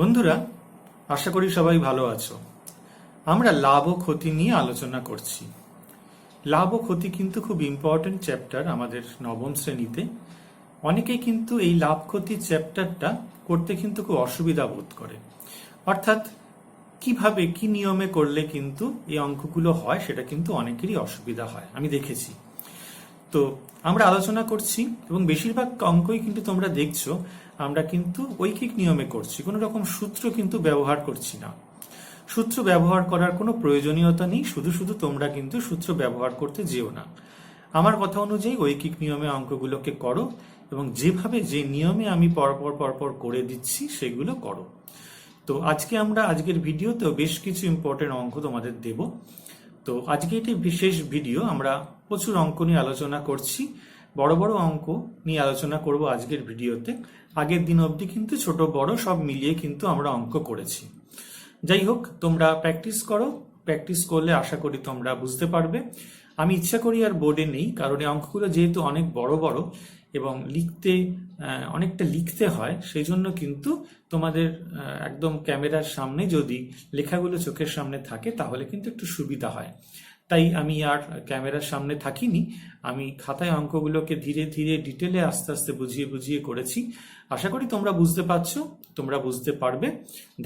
বন্ধুরা, আশা করি সবাই ভালো আছো। আমরা লাভ ও ক্ষতি নিয়ে আলোচনা করছি। লাভ ও ক্ষতি কিন্তু খুব ইম্পর্টেন্ট চ্যাপ্টার আমাদের নবম শ্রেণীতে। অনেকেই কিন্তু এই লাভ ক্ষতির চ্যাপ্টারটা করতে কিন্তু খুব অসুবিধা বোধ করে। অর্থাৎ কিভাবে কি নিয়মে করলে কিন্তু এই অঙ্কগুলো হয় সেটা কিন্তু অনেকেরই অসুবিধা হয়, আমি দেখেছি। তো আমরা আলোচনা করছি এবং বেশিরভাগ অঙ্কই কিন্তু তোমরা দেখছো আমরা কিন্তু ঐকিক নিয়মে করছি, কোনো রকম সূত্র কিন্তু ব্যবহার করছি না। সূত্র ব্যবহার করার কোনো প্রয়োজনীয়তা নেই, শুধু শুধু তোমরা কিন্তু সূত্র ব্যবহার করতে যেও না। আমার কথা অনুযায়ী ঐকিক নিয়মে অঙ্কগুলোকে করো এবং যেভাবে যে নিয়মে আমি পরপর পরপর করে দিচ্ছি সেগুলো করো। তো আজকের ভিডিওতেও বেশ কিছু ইম্পর্টেন্ট অঙ্ক তোমাদের দেব। তো আজকে এটি বিশেষ ভিডিও, আমরা প্রচুর অঙ্ক নিয়ে আলোচনা করছি, বড় বড় অঙ্ক নিয়ে আলোচনা করব আজকের ভিডিওতে। আগের দিন অবধি কিন্তু ছোট বড় সব মিলিয়ে কিন্তু আমরা অঙ্ক করেছি। যাই হোক, তোমরা প্র্যাকটিস করো, প্র্যাকটিস করলে আশা করি তোমরা বুঝতে পারবে। আমি ইচ্ছা করি আর বোর্ডে নেই, কারণ এই অঙ্কগুলো যেহেতু অনেক বড় বড় এবং অনেকটা লিখতে হয়, সেই জন্য কিন্তু তোমাদের একদম ক্যামেরার সামনে যদি লেখাগুলো চোখের সামনে থাকে তাহলে কিন্তু একটু সুবিধা হয়। তাই আমি আর ক্যামেরার সামনে থাকিনি, আমি খাতায় অঙ্কগুলোকে ধীরে ধীরে ডিটেলে আস্তে আস্তে বুঝিয়ে বুঝিয়ে করেছি। আশা করি তোমরা বুঝতে পারছো, তোমরা বুঝতে পারবে।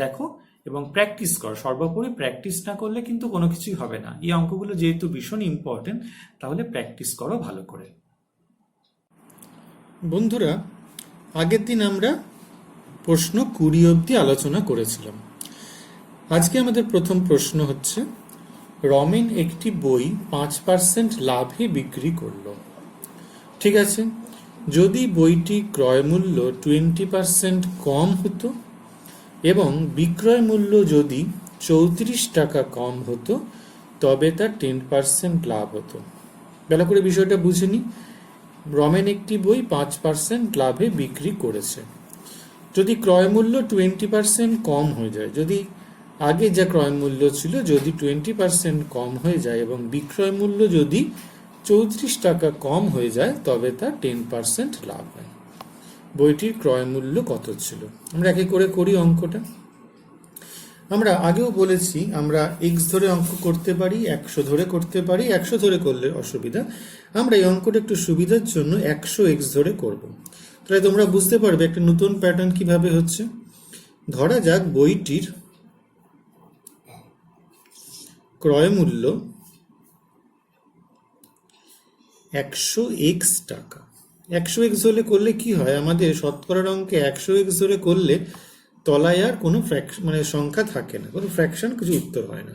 দেখো এবং প্র্যাকটিস করো, সর্বোপরি প্র্যাকটিস না করলে কিন্তু কোনো কিছুই হবে না। এই অঙ্কগুলো যেহেতু ভীষণ ইম্পর্টেন্ট, তাহলে প্র্যাকটিস করো ভালো করে। বন্ধুরা, আগের দিন আমরা প্রশ্ন 20 অবধি আলোচনা করেছিলাম। আজকে আমাদের প্রথম প্রশ্ন হচ্ছে, রমেন একটি বই 5% লাভে বিক্রি করলো। ঠিক আছে, যদি বইটি ক্রয় মূল্য 20% কম হতো এবং বিক্রয় মূল্য যদি 34 টাকা কম হতো তবে তার 10% লাভ হতো। ভালো করে বিষয়টা বুঝে নি। রমেন একটি বই 5% লাভে বিক্রি করেছে। যদি ক্রয় মূল্য 20% কম হয়ে যায়, যদি আগে যা ক্রয় মূল্য ছিল যদি 20% কম হয়ে যায় এবং বিক্রয় মূল্য যদি 34 টাকা কম হয়ে যায় তবে তার 10% লাভ হয়। বইটির ক্রয় মূল্য কত ছিল? আমরা একে করে করি অঙ্কটা। আমরা আগেও বলেছি আমরা এক্স ধরে অঙ্ক করতে পারি, 100 ধরে করতে পারি। 100 ধরে করলে অসুবিধা, আমরা এই অঙ্কটা একটু সুবিধার জন্য 100x ধরে করব। তাহলে তোমরা বুঝতে পারবে একটা নতুন প্যাটার্ন কিভাবে হচ্ছে। ধরা যাক বইটির ক্রয় মূল্য 100x টাকা। 100x হলে করলে কি হয়, আমাদের শতকরার অঙ্কে 100x ধরে করলে তলায় আর কোনো সংখ্যা থাকে না, কোনো ফ্র্যাকশন, কিছু উত্তর হয় না।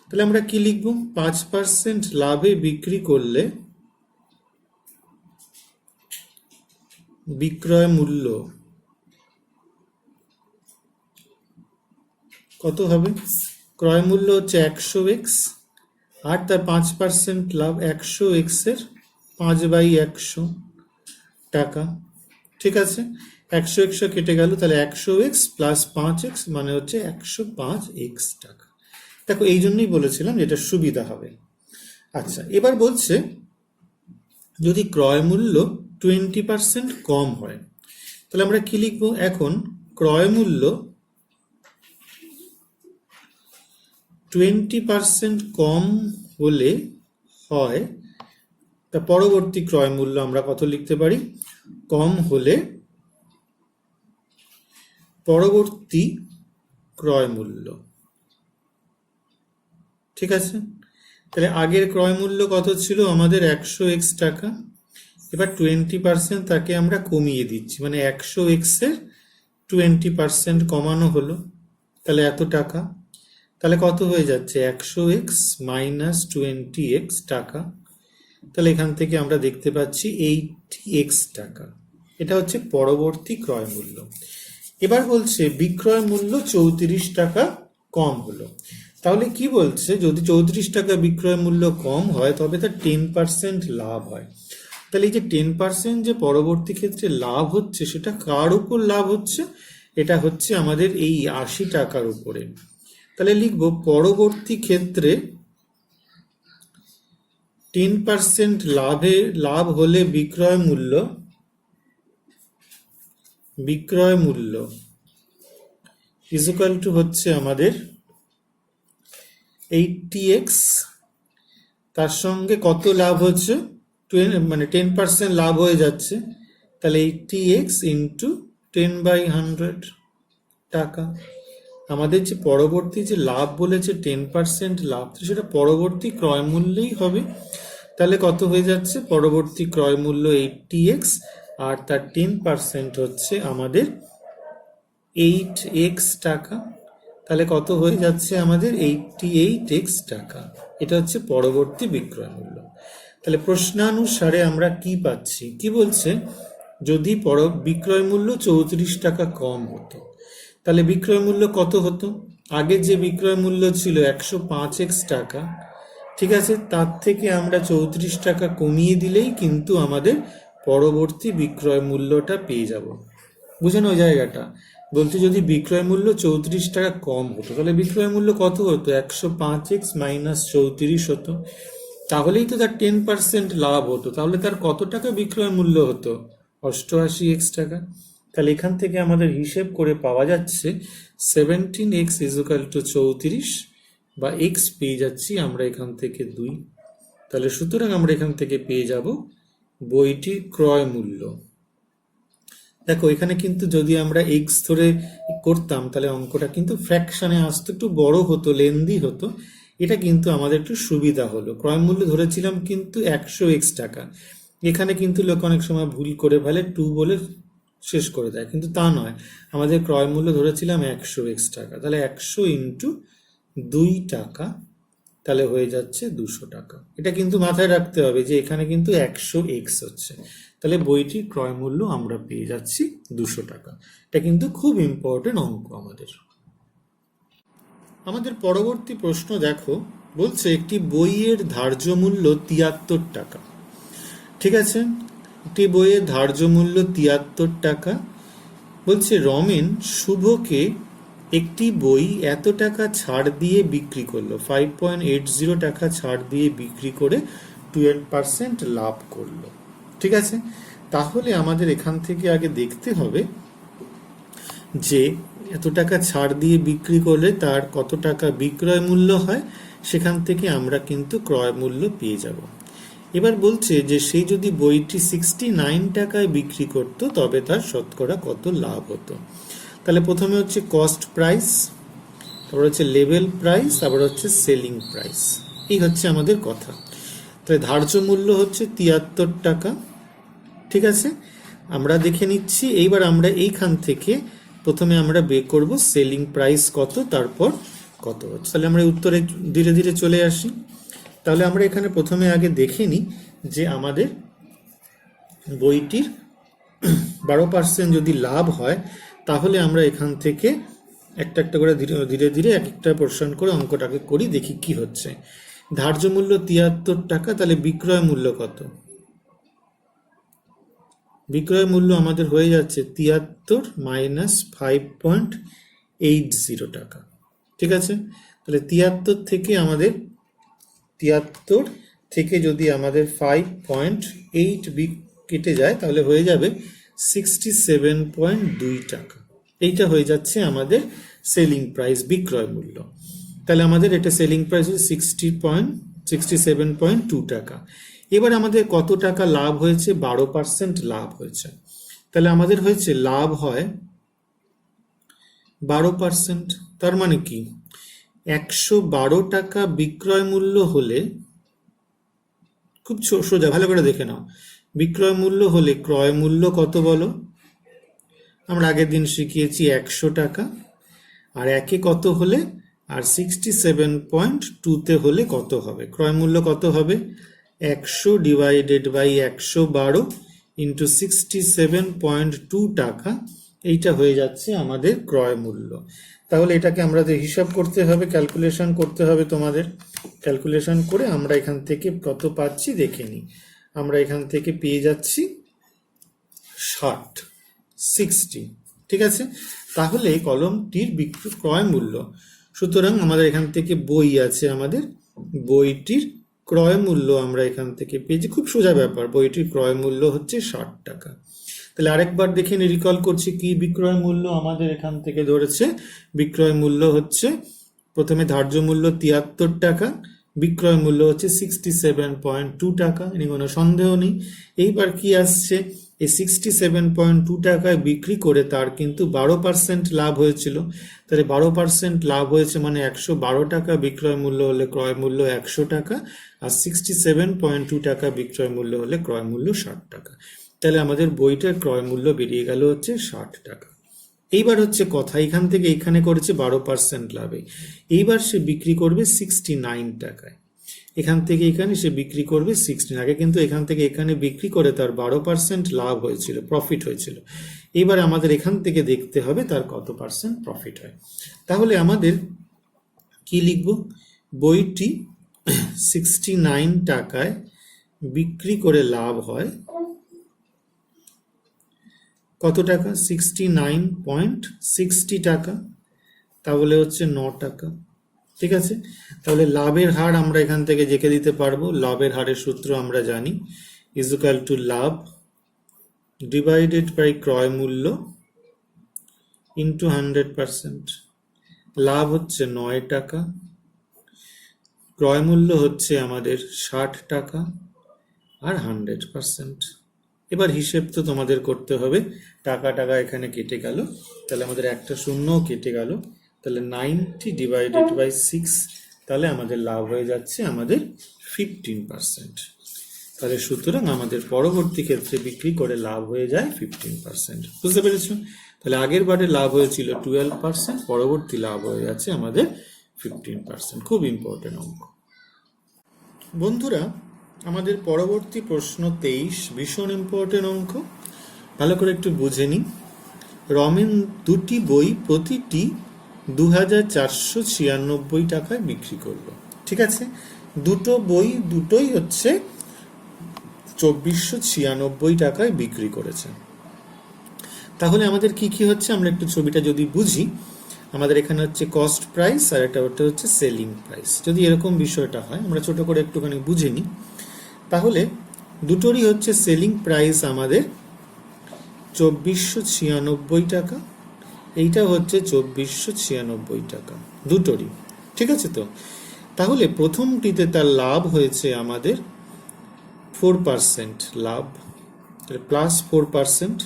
তাহলে আমরা কি লিখব? 5% লাভে বিক্রি করলে বিক্রয় মূল্য কত হবে? ক্রয় মূল্য হচ্ছে 100x আর তার 5% লাভ, 100x এর 5/100 টাকা। ঠিক আছে, 100 কেটে গেল, তাহলে 100x প্লাস 5x মানে হচ্ছে 105x টাকা। দেখো, এই জন্যই বলেছিলাম যেটা সুবিধা হবে। আচ্ছা, এবার বলছে যদি ক্রয় মূল্য 20% কম হয়, তাহলে আমরা কি লিখবো? এখন ক্রয় মূল্য 20% কম হলে হয়, তা পরবর্তী ক্রয় মূল্য আমরা কত লিখতে পারি? কম হলে পরবর্তী ক্রয় মূল্য। ঠিক আছে, তাহলে আগের ক্রয় মূল্য কত ছিল আমাদের? 100x টাকা। এবার 20% তাকে আমরা কমিয়ে দিচ্ছি, মানে 100x এর 20% কমানো হলো, তাহলে এত টাকা। তাহলে কত হয়ে যাচ্ছে? 100x মাইনাস 20x টাকা। তাহলে এখান থেকে আমরা দেখতে পাচ্ছি 80x টাকা। এটা হচ্ছে পরবর্তী ক্রয় মূল্য। এবার বলছে বিক্রয় মূল্য 34 টাকা কম হলো। তাহলে কি বলছে? যদি 34 টাকা বিক্রয় মূল্য কম হয় তবে তার 10% লাভ হয়। তাহলে এই যে 10% যে পরবর্তী ক্ষেত্রে লাভ হচ্ছে, সেটা কার উপর লাভ হচ্ছে? এটা হচ্ছে আমাদের এই 80 টাকার উপরে। তাহলে লিখব পরবর্তী ক্ষেত্রে 10% লাভ হলে বিক্রয় মূল্য ইকুয়াল টু হচ্ছে আমাদের 80x, তার সঙ্গে কত লাভ হচ্ছে, 10% লাভ হয়ে যাচ্ছে, তাহলে 80x ইন্টু 10/100 টাকা। আমাদের যে পরবর্তী যে লাভ বলেছে 10% লাভ, সেটা পরবর্তী ক্রয় মূল্যেই হবে। তাহলে কত হয়ে যাচ্ছে, পরবর্তী ক্রয় মূল্য 80x আর তার 10% হচ্ছে আমাদের 8x টাকা। তাহলে কত হয়ে যাচ্ছে আমাদের 88x টাকা। এটা হচ্ছে পরবর্তী বিক্রয় মূল্য। তাহলে প্রশ্নানুসারে আমরা কি পাচ্ছি, কি বলছে, যদি বিক্রয় মূল্য 34 টাকা কম হতো তাহলে বিক্রয় মূল্য কত হতো, আগে যে বিক্রয় মূল্য ছিল 105x টাকা, ঠিক আছে, তার থেকে আমরা 34 টাকা কমিয়ে দিলেই কিন্তু আমাদের পরবর্তী বিক্রয় মূল্যটা পেয়ে যাব। বুঝেন ওই জায়গাটা, বলতে যদি বিক্রয় মূল্য 34 টাকা কম হতো তাহলে বিক্রয় মূল্য কত হতো, 105x মাইনাস 34 হতো, তাহলেই তো তার 10% লাভ হতো। তাহলে তার কত টাকা বিক্রয় মূল্য হতো, 88x টাকা। তাহলে এখান থেকে আমাদের হিসেব করে পাওয়া যাচ্ছে 17x ইকুয়াল টু 34, বা x পেয়ে যাচ্ছি আমরা এখান থেকে 2। তাহলে সুতরাং আমরা এখান থেকে পেয়ে যাব বইটির ক্রয় মূল্য। দেখো এখানে কিন্তু যদি আমরা x ধরে করতাম তাহলে অঙ্কটা কিন্তু ফ্র্যাকশনে আসতো, একটু বড় হতো, লেন্দি হতো। এটা কিন্তু আমাদের একটু সুবিধা হলো। ক্রয় মূল্য ধরেছিলাম কিন্তু 100x টাকা, এখানে কিন্তু লোক অনেক সময় ভুল করে ফেলে 2 বলে শেষ করে দেয়, কিন্তু তা নয়, আমাদের ক্রয় মূল্য ধরেছিলাম 100x টাকা। তাহলে 100 ইন্টু 2 টাকা, তাহলে হয়ে যাচ্ছে 200 টাকা। এটা কিন্তু মাথায় রাখতে হবে যে এখানে কিন্তু 100x হচ্ছে, তাহলে বইটির ক্রয় মূল্য আমরা পেয়ে যাচ্ছি 200 টাকা। এটা কিন্তু খুব ইম্পর্টেন্ট অঙ্ক আমাদের। আমাদের পরবর্তী প্রশ্ন দেখো, বলছে একটি বইয়ের ধার্য মূল্য 73 টাকা, ঠিক আছে, একটি বইয়ের ধার্য মূল্য 73 টাকা। বলছে রমেন শুভকে একটি বই এত টাকা ছাড় দিয়ে বিক্রি করলো, 5.80 টাকা ছাড় দিয়ে বিক্রি করে 12% লাভ করলো, ঠিক আছে। তাহলে আমাদের এখান থেকে আগে দেখতে হবে যে এত টাকা ছাড় দিয়ে বিক্রি করলে তার কত টাকা বিক্রয় মূল্য হয়, সেখান থেকে আমরা কিন্তু ক্রয় মূল্য পেয়ে যাব। এবার বলছে যে সেই যদি বইটি 69 টাকায় বিক্রি করত তবে তার শতকরা কত লাভ হতো। তাহলে প্রথমে হচ্ছে কস্ট প্রাইস, তারপর হচ্ছে লেভেল প্রাইস, তারপর হচ্ছে সেলিং প্রাইস, এই হচ্ছে আমাদের কথা। তাহলে ধার্য মূল্য হচ্ছে 73 টাকা, ঠিক আছে, আমরা দেখে নিচ্ছি। এইবার আমরা এইখান থেকে প্রথমে আমরা বের করব সেলিং প্রাইস কত, তারপর কত হচ্ছে। তাহলে আমরা উত্তরে ধীরে ধীরে চলে আসি। তাহলে আমরা এখানে প্রথমে আগে দেখে নিই যে আমাদের বইটির 12% যদি লাভ হয় তাহলে আমরা এখান থেকে একটা একটা করে ধীরে ধীরে এক একটা পোর্শন করে অঙ্কটাকে করি, দেখি কি হচ্ছে। ধার্য মূল্য 73 টাকা, তাহলে বিক্রয় মূল্য কত, বিক্রয় মূল্য আমাদের হয়ে যাচ্ছে 73 মাইনাস 5.80 টাকা, ঠিক আছে। তাহলে 73 থেকে যদি আমাদের 5.8 কেটে যায় তাহলে হয়ে যাবে 67.2 টাকা। এইটা হয়ে যাচ্ছে আমাদের সেলিং প্রাইস, বিক্রয় মূল্য। তাহলে আমাদের এটা সেলিং প্রাইস হচ্ছে 67.2 টাকা। এবার আমাদের কত টাকা লাভ হয়েছে, 12% লাভ হয়েছে। তাহলে আমাদের হয়েছে লাভ হয় 12%, তার মানে কি 112 টাকা বিক্রয় মূল্য হলে, খুব সোজা, ভালো করে দেখে নাও, বিক্রয় মূল্য হলে ক্রয় মূল্য কত বলো, আমরা আগের দিন শিখিয়েছি 100 টাকা, আর একে কত হলে, আর 67.2-তে হলে কত হবে, ক্রয় মূল্য কত হবে, 100 ডিভাইডেড বাই 112 ইন্টু 67.2 টাকা, এইটা হয়ে যাচ্ছে আমাদের ক্রয় মূল্য। তাহলে এটাকে আমাদের হিসাব করতে হবে, ক্যালকুলেশন করতে হবে, তোমাদের ক্যালকুলেশন করে আমরা এখান থেকে কত পাচ্ছি দেখে নিই। আমরা এখান থেকে পেয়ে যাচ্ছি 60, ঠিক আছে। তাহলে কলমটির ক্রয় মূল্য, সুতরাং আমাদের এখান থেকে বই আছে, আমাদের বইটির ক্রয় মূল্য আমরা এখান থেকে পেয়েছি, খুব সোজা ব্যাপার, বইটির ক্রয় মূল্য হচ্ছে 60 টাকা। তাহলে আরেকবার দেখে নি, রিকল করছি কি বিক্রয় মূল্য আমাদের এখান থেকে ধরেছে। বিক্রয় মূল্য হচ্ছে প্রথমে ধার্য মূল্য 73 টাকা, বিক্রয় মূল্য হচ্ছে 67.2 টাকা, এনি কোনো সন্দেহ নেই। এইবার কি আসছে, এই 67.2 টাকায় বিক্রি করে তার কিন্তু 12% লাভ হয়েছিল। তাহলে 12% লাভ হয়েছে মানে 112 টাকা বিক্রয় মূল্য হলে ক্রয় মূল্য 100 টাকা, আর 67.2 টাকা বিক্রয় মূল্য হলে ক্রয় মূল্য 60 টাকা। তাহলে আমাদের বইটার ক্রয় মূল্য বেরিয়ে গেল হচ্ছে 60 টাকা। এইবার হচ্ছে কথা, এখান থেকে এখানে করেছে 12% লাভে, এইবার সে বিক্রি করবে 69 টাকায়। এখান থেকে এখানে সে বিক্রি করবে 16, আগে কিন্তু এখান থেকে এখানে বিক্রি করে তার 12% লাভ হয়েছিল, প্রফিট হয়েছিল। এবার আমাদের এখান থেকে দেখতে হবে তার কত পার্সেন্ট প্রফিট হয়। তাহলে আমাদের কি লিখব, বইটি 69 টাকায় বিক্রি করে লাভ হয় কত টাকা, 69.60 টাকা, তাহলে হচ্ছে 9 টাকা। ঠিক আছে, তাহলে লাভের হার আমরা এখান থেকে জেকে দিতে পারবো। লাভের হারের সূত্র আমরা জানি, ইজ ইকুয়াল টু লাভ ডিভাইডেড বাই ক্রয় মূল্য ইন্টু 100%। লাভ হচ্ছে 9 টাকা, ক্রয় মূল্য হচ্ছে আমাদের 60 টাকা, আর 100%। এবার হিসেব তো তোমাদের করতে হবে, টাকা টাকা এখানে কেটে গেল, তাহলে আমাদের একটা শূন্যও কেটে গেল, তাহলে 90 ডিভাইডেড বাই 6, তাহলে আমাদের লাভ হয়ে যাচ্ছে আমাদের 15%। তাহলে সুতরাং আমাদের পরবর্তী ক্ষেত্রে বিক্রি করে লাভ হয়ে যায় 15%। বুঝতে পেরেছ? তাহলে আগের বারে লাভ হয়েছিল 12%, পরবর্তী লাভ হয়ে যাচ্ছে আমাদের 15%। খুব ইম্পর্টেন্ট অঙ্ক। বন্ধুরা, আমাদের পরবর্তী প্রশ্ন 23, ভীষণ ইম্পর্টেন্ট অঙ্ক, ভালো করে একটু বুঝে নিই। রমেন দুটি বই প্রতিটি 2496 টাকায় বিক্রি করলো। ঠিক আছে, দুটো বই দুটোই হচ্ছে 2496 টাকায় বিক্রি করেছে। তাহলে আমাদের কি কি হচ্ছে, আমরা একটু ছবিটা যদি বুঝি, আমাদের এখানে হচ্ছে কস্ট প্রাইস আর এটা হচ্ছে সেলিং প্রাইস। যদি এরকম বিষয়টা হয়, আমরা ছোট করে একটুখানি বুঝে নিই। তাহলে দুটোরই হচ্ছে সেলিং প্রাইস আমাদের 2496 টাকা, এইটা হচ্ছে 2496 টাকা, দুটোরই। ঠিক আছে তো, তাহলে প্রথমটিতে তার লাভ হয়েছে আমাদের 4% লাভ, +4%,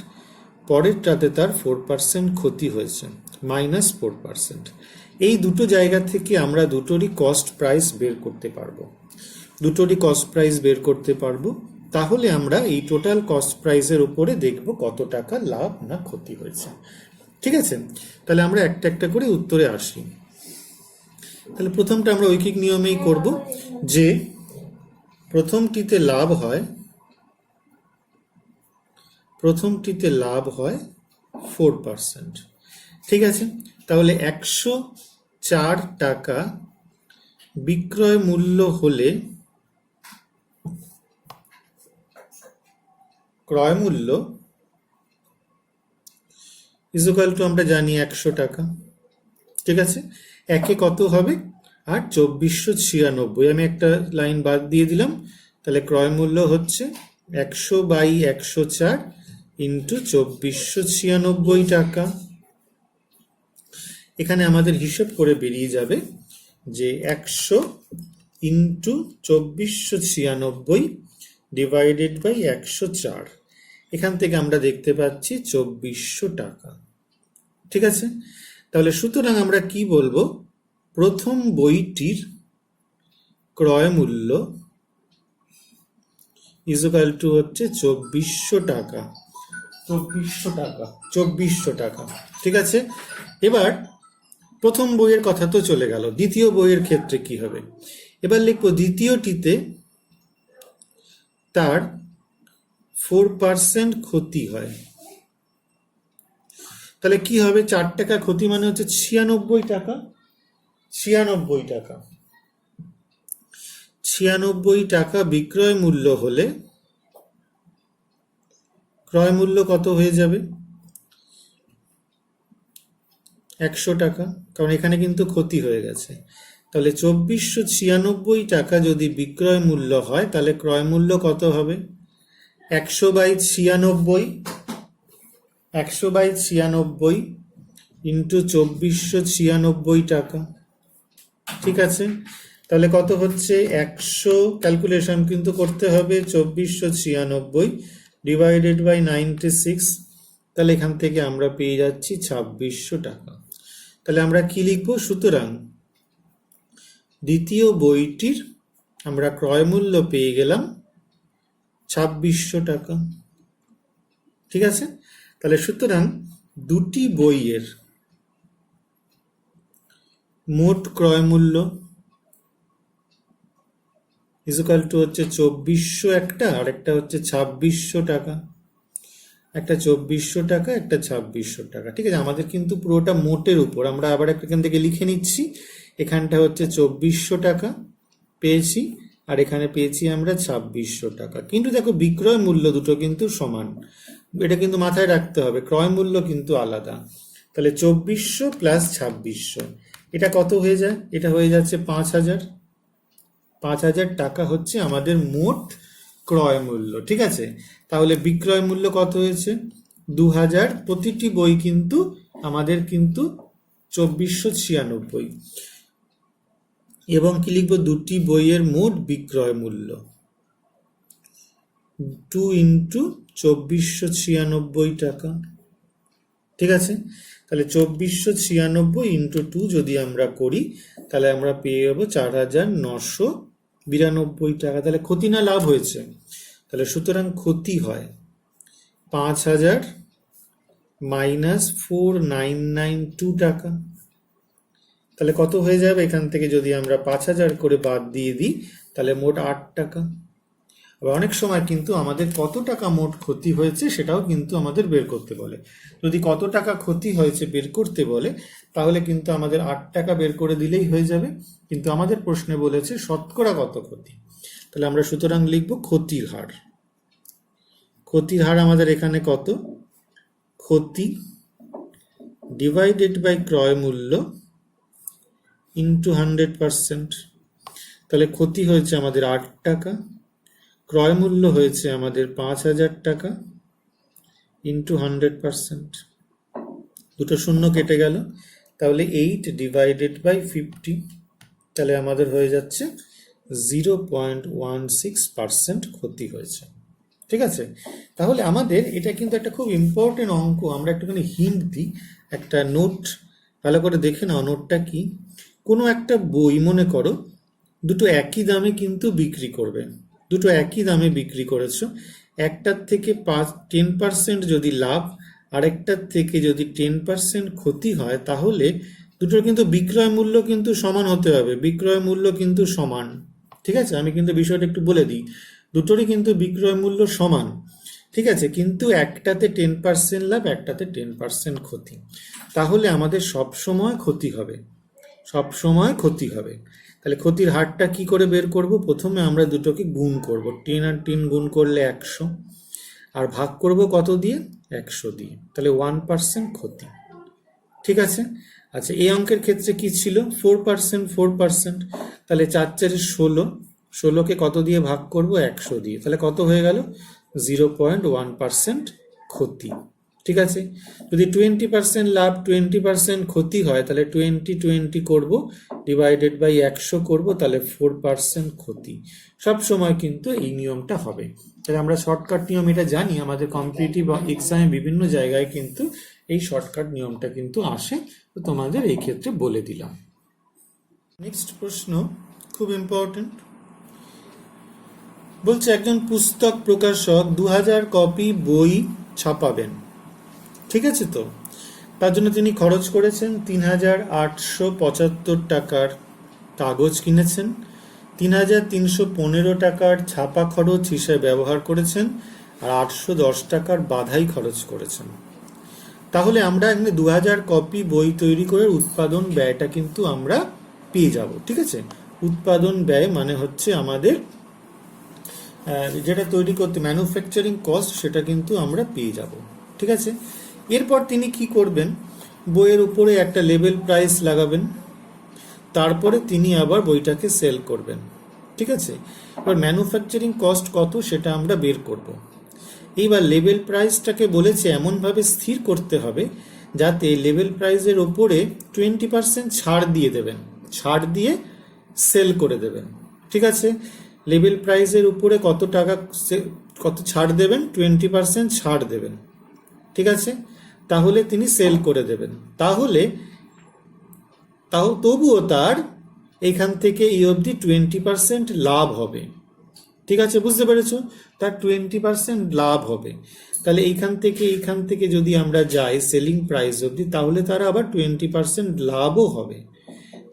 পরেরটাতে তার 4% ক্ষতি হয়েছে, -4%। এই দুটো জায়গা থেকে আমরা দুটোরই কস্ট প্রাইস বের করতে পারবো। তাহলে আমরা এই টোটাল কস্ট প্রাইসের উপরে দেখব কত টাকা লাভ না ক্ষতি হয়েছে। ঠিক আছে, তাহলে আমরা একটা একটা করে উত্তরে আসি। তাহলে প্রথমটা আমরা ঐকিক নিয়মেই করব, যে প্রথমটিতে লাভ হয় 4%। ঠিক আছে, তাহলে 104 টাকা বিক্রয় মূল্য হলে ক্রয় মূল্য ইজ ইকুয়াল টু আমরা জানি 100 টাকা। ঠিক আছে, একে কত হবে, আর 2496, আমি একটা লাইন বাদ দিয়ে দিলাম, তাহলে ক্রয় মূল্য হচ্ছে 100/104 ইন্টু 2496 টাকা। এখানে আমাদের হিসেব করে বেরিয়ে যাবে যে 100 ইন্টু 2496 ডিভাইডেড বাই 104, এখান থেকে আমরা দেখতে পাচ্ছি 2400 টাকা। ঠিক আছে, তাহলে সুতরাং আমরা কি বলবো, প্রথম বইটির ক্রয় মূল্য ইজ ইকুয়াল টু হচ্ছে 2400 টাকা। 2400 টাকা। ঠিক আছে, এবার প্রথম বইয়ের কথা তো চলে গেল, দ্বিতীয় বইয়ের ক্ষেত্রে কি হবে, এবার লিখবো দ্বিতীয়টিতে তার 4% ক্ষতি হয়। তাহলে কি হবে, 4 টাকা ক্ষতি মানে হচ্ছে 96 টাকা। 96 টাকা বিক্রয় মূল্য হলে ক্রয় মূল্য কত হয়ে যাবে, 100 টাকা, কারণ এখানে কিন্তু ক্ষতি হয়ে গেছে। তাহলে 2496 টাকা যদি বিক্রয় মূল্য হয়, তাহলে ক্রয় মূল্য কত হবে, 100/96, 100/96 ইন্টু 2496 টাকা। ঠিক আছে, তাহলে কত হচ্ছে 100, ক্যালকুলেশন কিন্তু করতে হবে, 2496 ডিভাইডেড বাই 96, তাহলে এখান থেকে আমরা পেয়ে যাচ্ছি 2600 টাকা। তাহলে আমরা কি লিখবো? সুতরাং দ্বিতীয় বইটির আমরা ক্রয় মূল্য পেয়ে গেলাম 2600 টাকা। ঠিক আছে, তাহলে সুতরাং দুটি বইয়ের মোট ক্রয় মূল্য ইকুয়াল টু হচ্ছে 2400 একটা, আর একটা হচ্ছে 2600 টাকা। একটা 2400 টাকা, একটা 2600 টাকা। ঠিক আছে, আমাদের কিন্তু পুরোটা মোটের উপর, আমরা আবার এখান থেকে লিখে নিচ্ছি। এখানটা হচ্ছে 2400 টাকা পেয়েছি, আর এখানে পেয়েছি আমরা 2600 টাকা। কিন্তু দেখো বিক্রয় মূল্য দুটো কিন্তু সমান, এটা কিন্তু মাথায় রাখতে হবে, ক্রয় মূল্য কিন্তু আলাদা। তাহলে 2400 প্লাস 2600, এটা কত হয়ে যায়? এটা হয়ে যাচ্ছে 5000। 5000 টাকা হচ্ছে আমাদের মোট ক্রয় মূল্য। ঠিক আছে, তাহলে বিক্রয় মূল্য কত হয়েছে? 2000। প্রতিটি বই কিন্তু আমাদের কিন্তু 2496, এবং কি লিখবো? দুটি বইয়ের মোট বিক্রয় মূল্য 2 ইন্টু 2496 টাকা। ঠিক আছে, তাহলে 2496 ইন্টু 2 যদি আমরা করি, তাহলে আমরা পেয়ে যাবো 4992 টাকা। তাহলে ক্ষতি না লাভ হয়েছে? তাহলে সুতরাং ক্ষতি হয় 5000 মাইনাস 4992 টাকা। তাহলে কত হয়ে যাবে? এখান থেকে যদি আমরা 5000 করে বাদ দিয়ে দিই, তাহলে মোট 8 টাকা। আবার অনেক সময় কিন্তু আমাদের কত টাকা মোট ক্ষতি হয়েছে সেটাও কিন্তু আমাদের বের করতে বলে। যদি কত টাকা ক্ষতি হয়েছে বের করতে বলে, তাহলে কিন্তু আমাদের 8 টাকা বের করে দিলেই হয়ে যাবে। কিন্তু আমাদের প্রশ্নে বলেছে শতকরা কত ক্ষতি, তাহলে আমরা সুতরাং লিখব ক্ষতির হার। ক্ষতির হার আমাদের এখানে কত? ক্ষতি ডিভাইডেড বাই ক্রয় মূল্য ইন্টু 100%। তাহলে ক্ষতি হয়েছে আমাদের 8 টাকা, ক্রয় মূল্য হয়েছে আমাদের 5000 টাকা, ইন্টু 100%। দুটো শূন্য কেটে গেল, তাহলে 8 ডিভাইডেড বাই 50, তাহলে আমাদের হয়ে যাচ্ছে 0.16% ক্ষতি হয়েছে। ঠিক আছে, তাহলে আমাদের এটা কিন্তু একটা খুব ইম্পর্টেন্ট অঙ্ক। আমরা একটুখানি হিন্ট দিই, একটা নোট ভালো করে দেখে নাও। নোটটা কি? কোনো একটা বই মনে করো দুটো একই দামে কিন্তু বিক্রি করবে, দুটো একই দামে বিক্রি করেছো, একটার থেকে 10% যদি লাভ, আরেকটার থেকে যদি 10% ক্ষতি হয়, তাহলে দুটোর কিন্তু বিক্রয় মূল্য কিন্তু সমান হতে হবে। বিক্রয় মূল্য কিন্তু সমান। ঠিক আছে, আমি কিন্তু বিষয়টা একটু বলে দিই, দুটোরই কিন্তু বিক্রয় মূল্য সমান। ঠিক আছে, কিন্তু একটাতে 10% লাভ, একটাতে 10% ক্ষতি। তাহলে আমাদের সব সময় ক্ষতি হবে, সব সময় ক্ষতি হবে। তাহলে ক্ষতির হারটা কি করে বের করব? প্রথমে আমরা দুটোকে গুণ করব, 10 আর 10 গুণ করলে 100, আর ভাগ করব কত দিয়ে? 100 দিয়ে। তাহলে 1% ক্ষতি। ঠিক আছে, আচ্ছা এই অঙ্কের ক্ষেত্রে কি ছিল? 4%। 4%, তাহলে 4 4 16, 16কে কত দিয়ে ভাগ করব? 100 দিয়ে। তাহলে কত হয়ে গেল? 0.1% ক্ষতি। ঠিক আছে, যদি 20% লাভ 20% ক্ষতি হয়, তাহলে 20 করব, ডিভাইডেড বাই 100 করব, তাহলে 4% ক্ষতি। সব সময় কিন্তু এই নিয়মটা হবে। তাহলে আমরা শর্টকাট নিয়ম এটা জানি, আমাদের কম্পিটিটিভ এক্সামে বিভিন্ন জায়গায় কিন্তু এই শর্টকাট নিয়মটা কিন্তু আসে, তো তোমাদের এই ক্ষেত্রে বলে দিলাম। নেক্সট প্রশ্ন খুব ইম্পর্টেন্ট, বলছে একজন পুস্তক প্রকাশক 2000 কপি বই ছাপাবেন। ঠিক আছে, তো তার জন্য তিনি খরচ করেছেন 3875 টাকার কাগজ কিনেছেন, 3315 টাকার ছাপা খরচ হিসেবে ব্যবহার করেছেন, আর 810 টাকার বাধাই খরচ করেছেন। তাহলে আমরা এখানে 2000 কপি বই তৈরি করে উৎপাদন ব্যয়টা কিন্তু আমরা পেয়ে যাব। ঠিক আছে, উৎপাদন ব্যয় মানে হচ্ছে আমাদের যেটা তৈরি করতে ম্যানুফ্যাকচারিং কস্ট, সেটা কিন্তু আমরা পেয়ে যাব। ঠিক আছে, এরপর তিনি কি করবেন? বইয়ের উপরে একটা লেবেল প্রাইস লাগাবেন, তারপরে তিনি আবার বইটাকে সেল করবেন। ঠিক আছে, এবার ম্যানুফ্যাকচারিং কস্ট কত সেটা আমরা বের করব। এইবার লেভেল প্রাইসটাকে বলেছে এমনভাবে স্থির করতে হবে যাতে লেভেল প্রাইসের ওপরে 20% ছাড় দিয়ে দেবেন, ছাড় দিয়ে সেল করে দেবেন। ঠিক আছে, লেভেল প্রাইসের উপরে কত টাকা কত ছাড় দেবেন? 20% ছাড় দেবেন। ঠিক আছে, তাহলে তিনি সেল করে দেবেন। তাহলে তবুও তার এইখান থেকে এই অবধি 20% লাভ হবে। ঠিক আছে, বুঝতে পেরেছ? তার 20% লাভ হবে। তাহলে এইখান থেকে যদি আমরা যাই সেলিং প্রাইস অবধি, তাহলে তার আবার 20% লাভও হবে।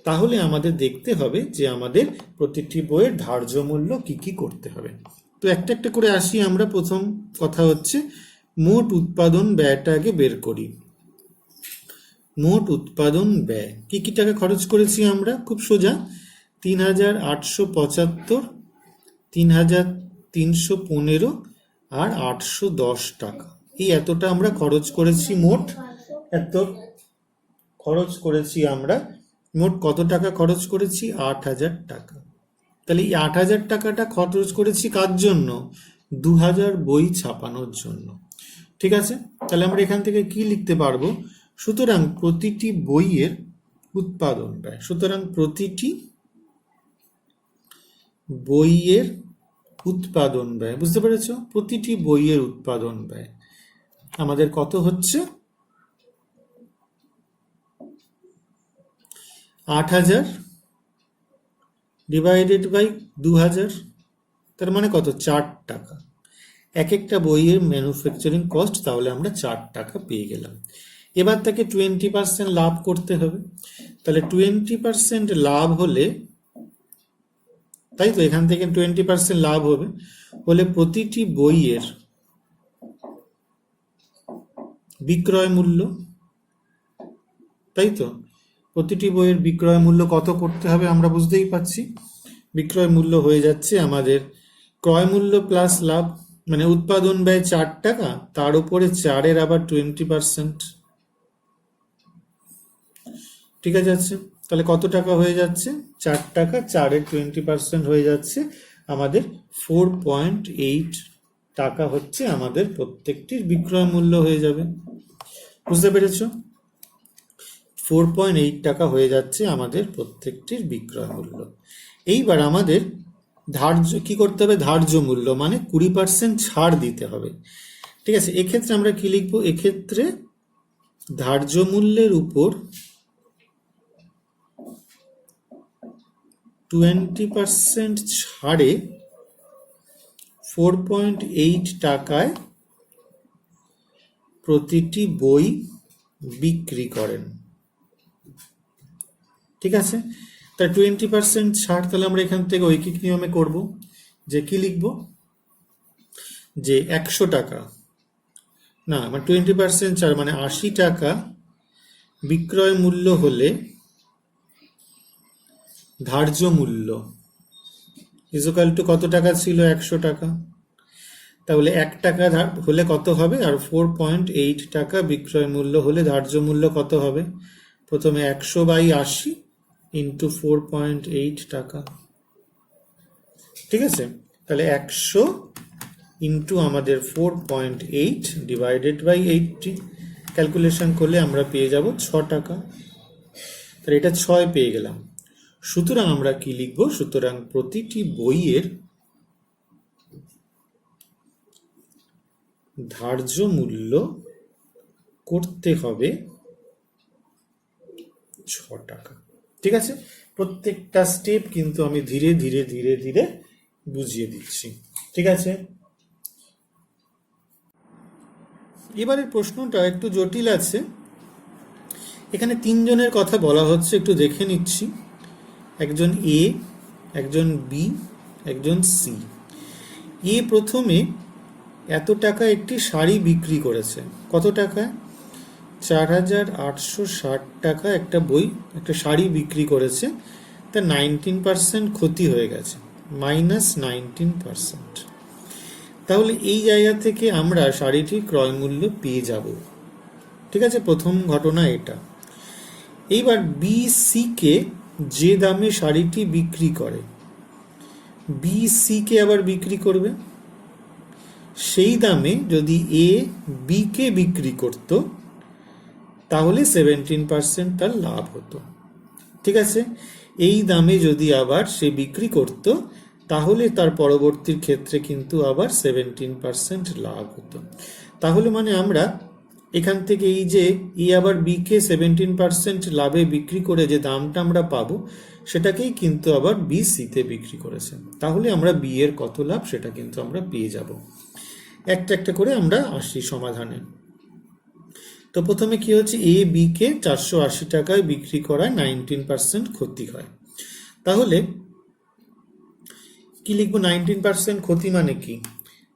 তাহলে আমাদের দেখতে হবে যে আমাদের প্রতিটি বইয়ের ধার্য মূল্য কি কি করতে হবে। তো একটা একটা করে আসি আমরা। প্রথম কথা হচ্ছে মোট উৎপাদন ব্যয়টা আগে বের করি। মোট উৎপাদন ব্যয় কি কি টাকা খরচ করেছি আমরা? খুব সোজা, 3875, 3315 আর 810 টাকা। এই এতটা আমরা খরচ করেছি। মোট এত খরচ করেছি আমরা। মোট কত টাকা খরচ করেছি? 8000 টাকা। তাহলে এই 8000 টাকাটা খরচ করেছি কার জন্য? 2000 বই ছাপানোর জন্য। ঠিক আছে, তাহলে আমরা এখান থেকে কি লিখতে পারবো? সুতরাং প্রতিটি বইয়ের উৎপাদন ব্যয়, সুতরাং প্রতিটি বইয়ের উৎপাদন ব্যয়, বুঝতে পেরেছ? প্রতিটি বইয়ের উৎপাদন ব্যয় আমাদের কত হচ্ছে? 8000 ডিভাইডেড বাই 2000, তার মানে কত? 4 টাকা। এক একটা বইয়ের ম্যানুফ্যাকচারিং কস্ট, তাহলে আমরা 4 টাকা পেয়ে গেলাম। এবার তাকে 20% লাভ করতে হবে। তাহলে 20% লাভ হলে, তাই তো, এখান থেকে 20% লাভ হবে হলে প্রতিটি বইয়ের বিক্রয় মূল্য, তাই তো, প্রতিটি বইয়ের বিক্রয় মূল্য কত করতে হবে আমরা বুঝতেই পারছি। বিক্রয় মূল্য হয়ে যাচ্ছে আমাদের ক্রয় মূল্য প্লাস লাভ, মানে উৎপাদন ব্যয় 4 টাকা, তার উপরে 4-এর আবার 20%। ঠিক আছে, তাহলে কত টাকা হয়ে যাচ্ছে? 4 টাকা, 4-এর 20% হয়ে যাচ্ছে আমাদের 4.8 টাকা হচ্ছে আমাদের প্রত্যেকটির বিক্রয় মূল্য হয়ে যাবে। বুঝতে পেরেছ? 4.8 টাকা হয়ে যাচ্ছে আমাদের প্রত্যেকটির বিক্রয় মূল্য। এইবার আমাদের ধার্য কি করতে হবে? ধার্য মূল্য মানে 20% ছাড় দিতে হবে। ঠিক আছে, এক্ষেত্রে আমরা কি লিখবো? এক্ষেত্রে ধার্য মূল্যের উপর 20% ছাড়ে 4.8 টাকায় প্রতিটি বই বিক্রি করেন। ঠিক আছে, তাই 20% ছাড়, তাহলে আমরা এখান থেকে ঐকিক নিয়মে করব যে কি লিখব? যে 100 টাকা না, মানে 20% ছাড় মানে 80 টাকা বিক্রয় মূল্য হলে ধার্য মূল্য ইজুকাল টু কত টাকা ছিল? 100 টাকা। তাহলে 1 টাকা হলে কত হবে? আর 4.8 টাকা বিক্রয় মূল্য হলে ধার্য মূল্য কত হবে? প্রথমে 100/80 ইন্টু 4.8 টাকা। ঠিক আছে, তাহলে 100 ইন্টু আমাদের 4.8 ডিভাইডেড বাই 80, ক্যালকুলেশন করলে আমরা পেয়ে যাব 6 টাকা। তাহলে এটা 6 পেয়ে গেলাম। সুতরাং আমরা কি লিখব? সুতরাং প্রতিটি বইয়ের ধার্য মূল্য করতে হবে 6 টাকা। ঠিক আছে, প্রত্যেকটা স্টেপ কিন্তু আমি ধীরে ধীরে ধীরে ধীরে বুঝিয়ে দিচ্ছি। ঠিক আছে, এবারের প্রশ্নটা একটু জটিল আছে। এখানে 3 জনের কথা বলা হচ্ছে, একটু দেখে নিচ্ছি। একজন এ, একজন বি, একজন সি। এ প্রথমে এত টাকা একটি শাড়ি বিক্রি করেছে। কত টাকায়? 4860 টাকা একটা বই, একটা শাড়ি বিক্রি করেছে। তা 19% ক্ষতি হয়ে গেছে, -19%। তাহলে এই জায়গা থেকে আমরা শাড়িটির ক্রয় মূল্য পেয়ে যাব। ঠিক আছে, প্রথম ঘটনা এটা। এইবার বি সি কে যে দামে শাড়িটি বিক্রি করে, বি সি কে আবার বিক্রি করবে। সেই দামে যদি এ বি কে বিক্রি করত তাহলে 17% তার লাভ হতো। ঠিক আছে, এই দামে যদি আবার সে বিক্রি করত তাহলে তার পরবর্তীর ক্ষেত্রে কিন্তু আবার 17% লাভ হতো। তাহলে মানে আমরা এখান থেকে এই যে ই আবার বি কে 17% লাভে বিক্রি করে যে দামটা আমরা পাবো সেটাকেই কিন্তু আবার বি সিতে বিক্রি করেছে। তাহলে আমরা বি এর কত লাভ সেটা কিন্তু আমরা পেয়ে যাব। একটা একটা করে আমরা আসি সমাধানে। তো প্রথমে কি হচ্ছে, এ বি কে 480 টাকায় বিক্রি করায় 19% ক্ষতি হয়। তাহলে কি লিখবো, 19% ক্ষতি মানে কি,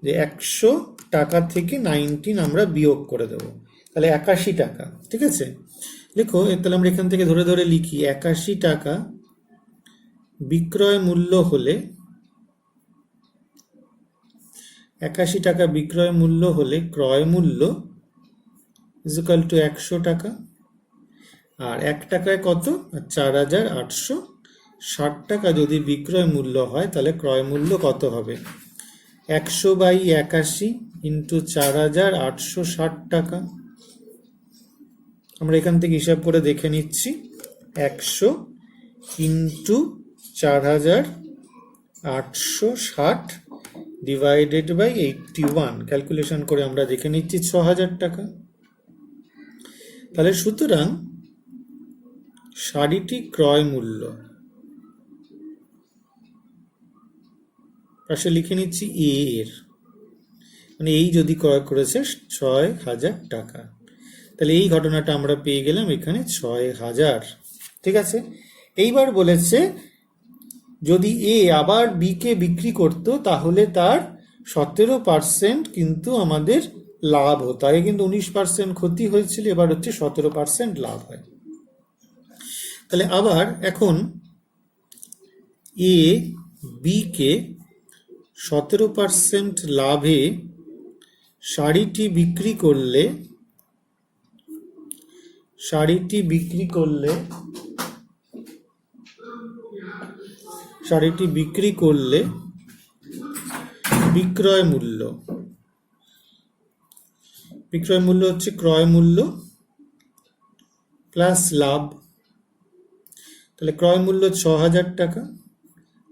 যে 100 টাকা থেকে 19 আমরা বিয়োগ করে দেবো, তাহলে 81 টাকা। ঠিক আছে, লিখো, তাহলে আমরা এখান থেকে ধরে ধরে লিখি, 81 টাকা বিক্রয় মূল্য হলে 81 টাকা বিক্রয় মূল্য হলে ক্রয় মূল্য ইকুয়াল টু 100 টাকা। আর 1 টাকায় কত, 4860 টাকা যদি বিক্রয় মূল্য হয় তাহলে ক্রয় মূল্য কত হবে, 100/81 ইন্টু 4860 টাকা। আমরা এখান থেকে হিসাব করে দেখে নিচ্ছি, 100 ইন্টু 4860 ডিভাইডেড বাই 81, ক্যালকুলেশন করে আমরা দেখে নিচ্ছি 6000 টাকা। তাহলে সুতরাং শাড়িটি ক্রয় মূল্য, পাশে লিখে নিচ্ছি এ এর, মানে এই যদি ক্রয় করেছে 6000 টাকা, তাহলে এই ঘটনাটা আমরা পেয়ে গেলাম এখানে 6000। ঠিক আছে, এইবার বলেছে যদি এ আবার বি কে বিক্রি করত তাহলে তার 17% কিন্তু আমাদের লাভ হতো। আগে কিন্তু 19% ক্ষতি হয়েছিল, এবার হচ্ছে 17% লাভ হয়। তাহলে আবার এখন এ বি কে 17% লাভে শাড়িটি বিক্রি করলে বিক্রয় মূল্য হচ্ছে ক্রয় মূল্য প্লাস লাভ। তাহলে ক্রয় মূল্য 6000 টাকা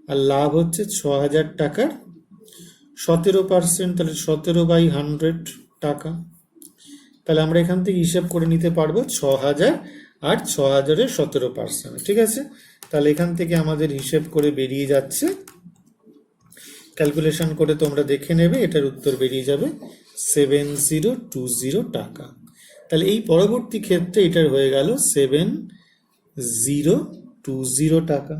আর লাভ হচ্ছে 6000 টাকার 17%, তাহলে 17/100 টাকা। তাহলে আমরা এখান থেকে হিসাব করে নিতে পারবো 6000 আর 6000-এর 17%। ঠিক আছে, তাহলে এখান থেকে আমাদের হিসাব করে বেরিয়ে যাচ্ছে, ক্যালকুলেশন করে তোমরা দেখে নেবে, এটার উত্তর বেরিয়ে যাবে 7020 টাকা। তাহলে এই পরবর্তী ক্ষেত্রে এটার হয়ে গেল 7020 টাকা।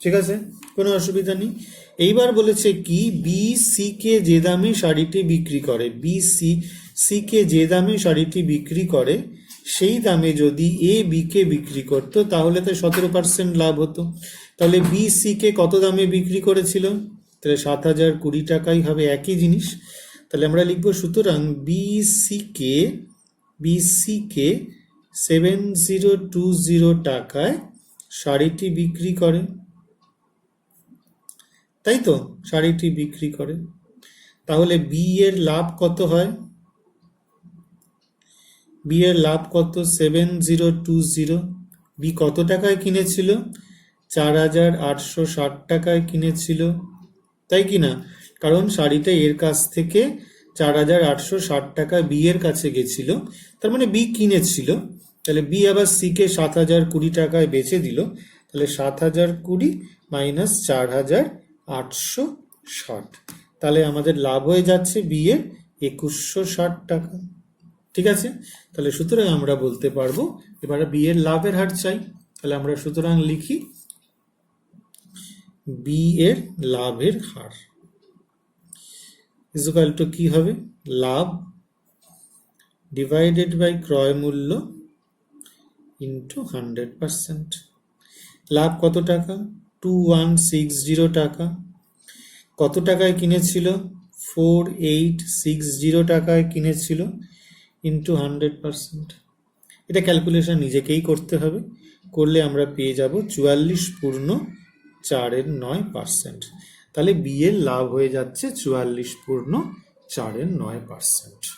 ঠিক আছে, কোনো অসুবিধা নেই। এইবার বলেছে কি, বি সি কে যে দামে শাড়িটি বিক্রি করে, বি সি কে যে দামে শাড়িটি বিক্রি করে সেই দামে যদি এ বি কে বিক্রি করতো তাহলে তো 17% লাভ হতো। তাহলে বি সি কে কত দামে বিক্রি করেছিল, তাহলে 7020 টাকাই হবে, একই জিনিস। তাহলে আমরা লিখবো, সুতরাং বি সি কে 7020 টাকায় শাড়িটি বিক্রি করে, তাই তো, শাড়িটি বিক্রি করে। তাহলে বি এর লাভ কত হয়, বি এর লাভ কত, 7020। বি কত টাকায় কিনেছিল, 4860 টাকায় কিনেছিল, তাই কি না, কারণ শাড়িটা এর কাছ থেকে 4860 টাকা বি এর কাছে গেছিল, তার মানে বি কিনেছিল। তাহলে বি আবার সি কে 7020 টাকায় বেচে দিল, তাহলে 7020 মাইনাস 4860, তাহলে আমাদের লাভ হয়ে যাচ্ছে বি এর 2160 টাকা। ঠিক আছে, তাহলে সুতরাং আমরা বলতে পারবো, এবারে বি এর লাভের হার চাই, তাহলে আমরা সুতরাং লিখি বি এর লাভের হার ইকুয়াল টু কি হবে, লাভ ডিভাইডেড বাই ক্রয় মূল্য ইন্টু 100%। লাভ কত টাকা, 2160 টাকা। কত টাকায় কিনেছিল, 4860 টাকায় কিনেছিল, ইন্টু 100%। এটা ক্যালকুলেশন নিজেকেই করতে হবে, করলে আমরা পেয়ে যাব 44.4%। তাহলে বি এর লাভ হয়ে যাচ্ছে 44.4%। 4 এর 9%।